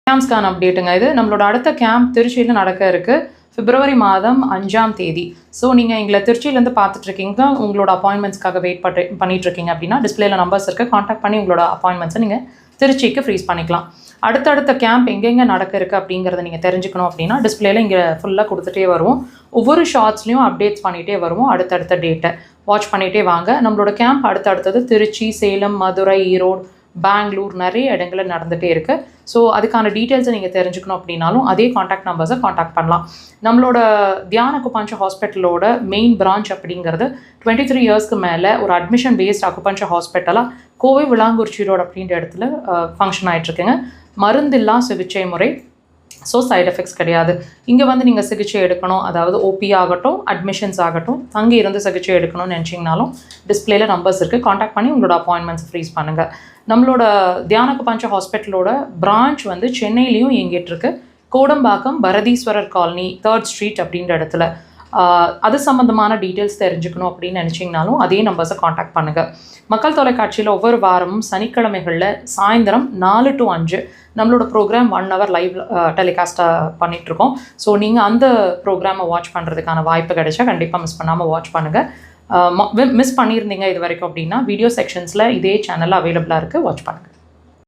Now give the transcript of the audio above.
கேம்ப்ஸ்க்கான அப்டேட்டுங்க இது. நம்மளோட அடுத்த கேம்ப் திருச்சியில் நடக்க இருக்குது பிப்ரவரி மாதம் 5ஆம் தேதி. ஸோ நீங்கள் எங்களை திருச்சியிலேருந்து பார்த்துட்ருக்கீங்க, உங்களோட அப்பாயின்மெண்ட்ஸ்க்காக வெயிட் பண்ணிட்டுருக்கீங்க அப்படின்னா டிஸ்பிளேல நம்பர்ஸ் இருக்குது, காண்டாக்ட் பண்ணி உங்களோட அப்பாயின்மெண்ட்ஸை நீங்கள் திருச்சிக்கு ஃப்ரீஸ் பண்ணிக்கலாம். அடுத்தடுத்த கேம்ப் எங்கெங்கே நடக்க இருக்குது அப்படிங்கிறத நீங்கள் தெரிஞ்சுக்கணும் அப்படின்னா டிஸ்பிளேல இங்கே ஃபுல்லாக கொடுத்துட்டே வருவோம். ஒவ்வொரு ஷார்ட்ஸ்லையும் அப்டேட்ஸ் பண்ணிகிட்டே வருவோம். அடுத்தடுத்த டேட்டை வாட்ச் பண்ணிகிட்டே வாங்க. நம்மளோட கேம்ப் அடுத்தடுத்தது திருச்சி, சேலம், மதுரை, ஈரோடு, பெங்களூர் நிறைய இடங்களில் நடந்துகிட்டே இருக்குது. ஸோ அதுக்கான டீட்டெயில்ஸை நீங்கள் தெரிஞ்சுக்கணும் அப்படின்னாலும் அதே காண்டாக்ட் நம்பர்ஸை காண்டாக்ட் பண்ணலாம். நம்மளோட தியான அக்குபஞ்சர் ஹாஸ்பிட்டலோட மெயின் பிரான்ச் அப்படிங்கிறது 23 இயர்ஸ்க்கு மேலே ஒரு அட்மிஷன் பேஸ்ட் அக்குபஞ்சர் ஹாஸ்பிட்டலாக கோவை விளாங்குறிச்சி ரோடு அப்படின்ற இடத்துல ஃபங்க்ஷன் ஆகிட்டுருக்குங்க. மருந்தில்லா சிகிச்சை முறை, ஸோ சைட் எஃபெக்ட்ஸ் கிடையாது. இங்கே வந்து நீங்கள் சிகிச்சை எடுக்கணும், அதாவது ஓபி ஆகட்டும், அட்மிஷன்ஸ் ஆகட்டும், தங்கி இருந்து சிகிச்சை எடுக்கணும்னு நினச்சிங்கனாலும் டிஸ்பிளேல நம்பர்ஸ் இருக்குது, காண்டாக்ட் பண்ணி உங்களோட அப்பாயின்மெண்ட்ஸ் ஃப்ரீஸ் பண்ணுங்கள். நம்மளோட தியான அக்குபஞ்சர் ஹாஸ்பிட்டலோட பிரான்ச் வந்து சென்னையிலையும் இயங்கிட்டு இருக்கு. Kodambakkam Bharatheeswarar colony 3rd street அப்படின்ற இடத்துல. அது சம்மந்தமான டீட்டெயில்ஸ் தெரிஞ்சுக்கணும் அப்படின்னு நினச்சிங்கனாலும் அதே நம்பர்ஸை காண்டாக்ட் பண்ணுங்கள். மக்கள் தொலைக்காட்சியில் ஒவ்வொரு வாரமும் சனிக்கிழமைகளில் சாயந்தரம் 4 to 5 நம்மளோட ப்ரோக்ராம் 1 hour லைவ் டெலிகாஸ்ட்டாக பண்ணிகிட்ருக்கோம். ஸோ நீங்கள் அந்த ப்ரோக்ராமை வாட்ச் பண்ணுறதுக்கான வாய்ப்பு கிடைச்சா கண்டிப்பாக மிஸ் பண்ணாமல் வாட்ச் பண்ணுங்கள். மிஸ் பண்ணியிருந்தீங்க இது வரைக்கும் அப்படின்னா வீடியோ செக்ஷன்ஸில் இதே சேனலில் அவைலபிளாக இருக்குது, வாட்ச் பண்ணுங்கள்.